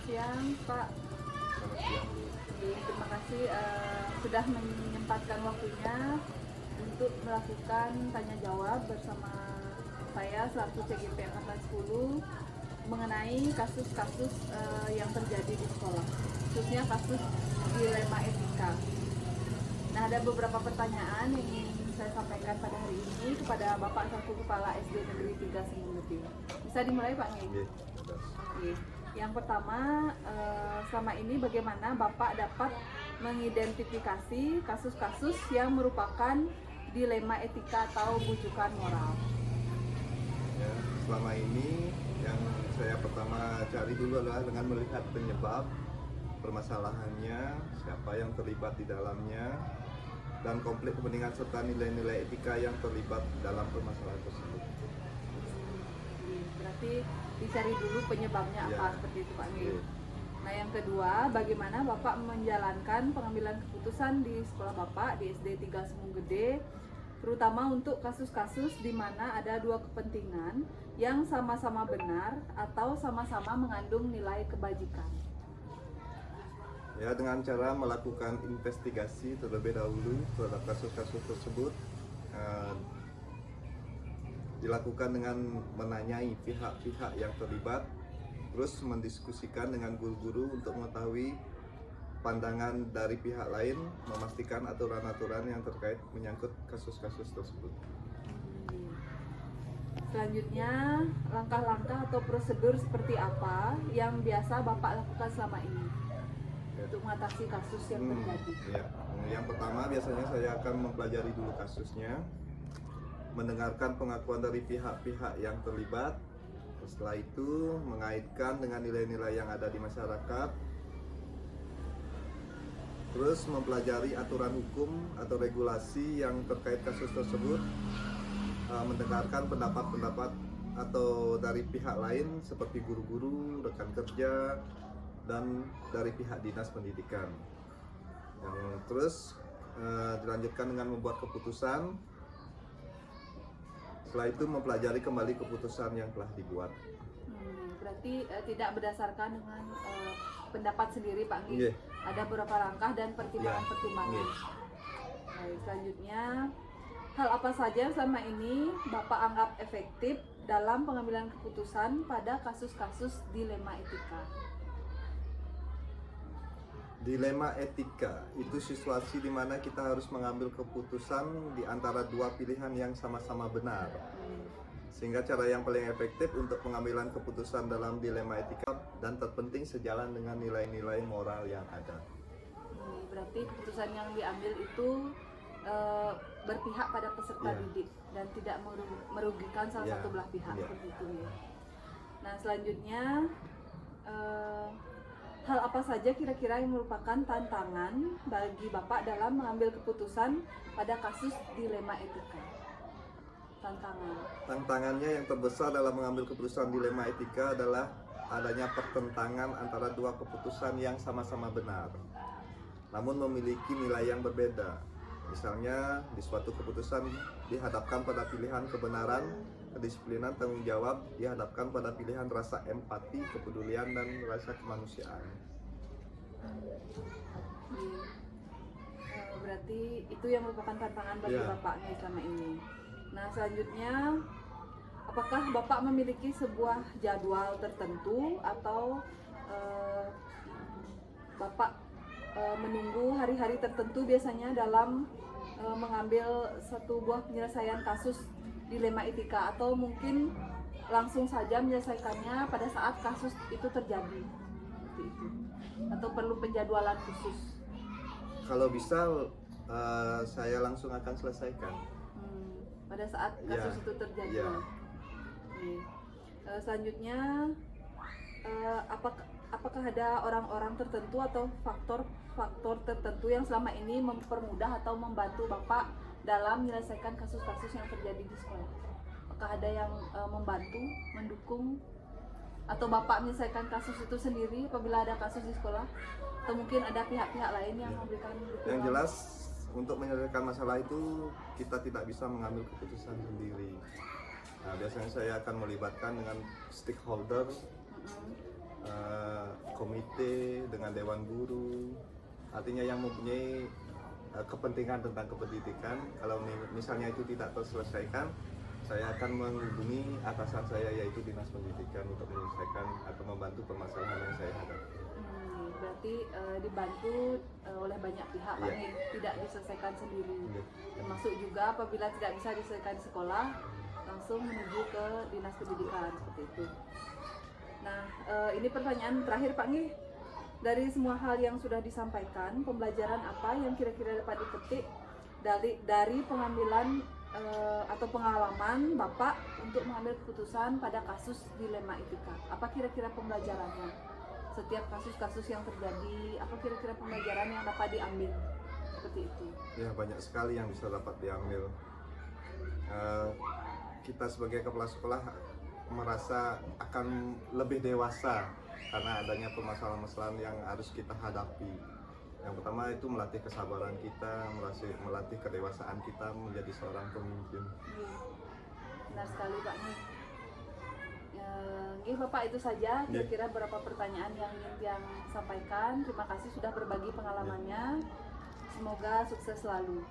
siang Pak. Selamat siang Bu. Terima kasih sudah menyempatkan waktunya untuk melakukan tanya jawab bersama saya selaku CGP Angkatan 10 mengenai kasus-kasus yang terjadi di sekolah, khususnya kasus dilema etika. Nah, ada beberapa pertanyaan yang ingin saya sampaikan pada hari ini kepada Bapak selaku Kepala SD Negeri 3 Semunggede. Bisa dimulai Pak Ngi? Oke. Yang pertama, selama ini bagaimana Bapak dapat mengidentifikasi kasus-kasus yang merupakan dilema etika atau bujukan moral? Ya, selama ini yang saya pertama cari dulu adalah dengan melihat penyebab permasalahannya, siapa yang terlibat di dalamnya, dan konflik kepentingan serta nilai-nilai etika yang terlibat dalam permasalahan tersebut. Berarti dicari dulu penyebabnya apa, seperti itu Pak Ngi. Nah, yang kedua, bagaimana Bapak menjalankan pengambilan keputusan di sekolah Bapak di SD 3 Semunggede, terutama untuk kasus-kasus di mana ada dua kepentingan yang sama-sama benar atau sama-sama mengandung nilai kebajikan? Ya, dengan cara melakukan investigasi terlebih dahulu terhadap kasus-kasus tersebut, dilakukan dengan menanyai pihak-pihak yang terlibat, terus mendiskusikan dengan guru-guru untuk mengetahui pandangan dari pihak lain, memastikan aturan-aturan yang terkait menyangkut kasus-kasus tersebut. Selanjutnya, langkah-langkah atau prosedur seperti apa yang biasa Bapak lakukan selama ini untuk mengatasi kasus yang terjadi? Ya. Yang pertama, biasanya saya akan mempelajari dulu kasusnya, mendengarkan pengakuan dari pihak-pihak yang terlibat. Setelah itu mengaitkan dengan nilai-nilai yang ada di masyarakat, terus mempelajari aturan hukum atau regulasi yang terkait kasus tersebut, mendengarkan pendapat-pendapat atau dari pihak lain seperti guru-guru, rekan kerja, dan dari pihak dinas pendidikan. Terus dilanjutkan dengan membuat keputusan. Setelah itu mempelajari kembali keputusan yang telah dibuat. Berarti tidak berdasarkan dengan pendapat sendiri Pak Ngi. Ada beberapa langkah dan pertimbangan-pertimbangan. Baik, selanjutnya, hal apa saja selama ini Bapak anggap efektif dalam pengambilan keputusan pada kasus-kasus dilema etika? Dilema etika itu situasi di mana kita harus mengambil keputusan di antara dua pilihan yang sama-sama benar. Sehingga cara yang paling efektif untuk pengambilan keputusan dalam dilema etika dan terpenting sejalan dengan nilai-nilai moral yang ada. Berarti keputusan yang diambil itu berpihak pada peserta didik dan tidak merugikan salah satu belah pihak, begitu ya. Nah, selanjutnya, hal apa saja kira-kira yang merupakan tantangan bagi Bapak dalam mengambil keputusan pada kasus dilema etika? Tantangannya yang terbesar dalam mengambil keputusan dilema etika adalah adanya pertentangan antara dua keputusan yang sama-sama benar, namun memiliki nilai yang berbeda. Misalnya, di suatu keputusan dihadapkan pada pilihan kebenaran, kedisiplinan, tanggung jawab, dihadapkan pada pilihan rasa empati, kepedulian, dan rasa kemanusiaan. Berarti itu yang merupakan tantangan bagi Bapaknya selama ini. Nah, selanjutnya, apakah Bapak memiliki sebuah jadwal tertentu atau Bapak menunggu hari-hari tertentu biasanya dalam mengambil satu buah penyelesaian kasus dilema etika, atau mungkin langsung saja menyelesaikannya pada saat kasus itu terjadi, seperti itu, atau perlu penjadwalan khusus? Kalau bisa saya langsung akan selesaikan pada saat kasus itu terjadi. Selanjutnya, apakah ada orang-orang tertentu atau faktor tertentu yang selama ini mempermudah atau membantu Bapak dalam menyelesaikan kasus-kasus yang terjadi di sekolah? Apakah ada yang membantu, mendukung, atau Bapak menyelesaikan kasus itu sendiri apabila ada kasus di sekolah? Atau mungkin ada pihak-pihak lain yang memberikan dukungan? Yang jelas, untuk menyelesaikan masalah itu kita tidak bisa mengambil keputusan sendiri. Nah, biasanya saya akan melibatkan dengan stakeholder komite, dengan dewan guru, artinya yang mempunyai kepentingan tentang kependidikan. Kalau misalnya itu tidak terselesaikan, saya akan menghubungi atasan saya yaitu Dinas Pendidikan untuk menyelesaikan atau membantu permasalahan yang saya hadapi. Berarti dibantu oleh banyak pihak, Pak Iya. Nih, tidak diselesaikan sendiri. Iya. Termasuk juga apabila tidak bisa diselesaikan di sekolah, langsung menuju ke Dinas Pendidikan seperti itu. Nah, ini pertanyaan terakhir Pak Nih. Dari semua hal yang sudah disampaikan, pembelajaran apa yang kira-kira dapat dipetik dari pengambilan atau pengalaman Bapak untuk mengambil keputusan pada kasus dilema etika? Apa kira-kira pembelajarannya? Setiap kasus-kasus yang terjadi, apa kira-kira pembelajaran yang dapat diambil? Seperti itu. Ya, banyak sekali yang bisa dapat diambil. Kita sebagai kepala sekolah merasa akan lebih dewasa karena adanya permasalahan-permasalahan yang harus kita hadapi. Yang pertama itu melatih kesabaran kita, melatih kedewasaan kita menjadi seorang pemimpin. Benar sekali Pak Nih. Ini Bapak itu saja kira-kira beberapa pertanyaan yang ingin yang sampaikan. Terima kasih sudah berbagi pengalamannya. Semoga sukses selalu.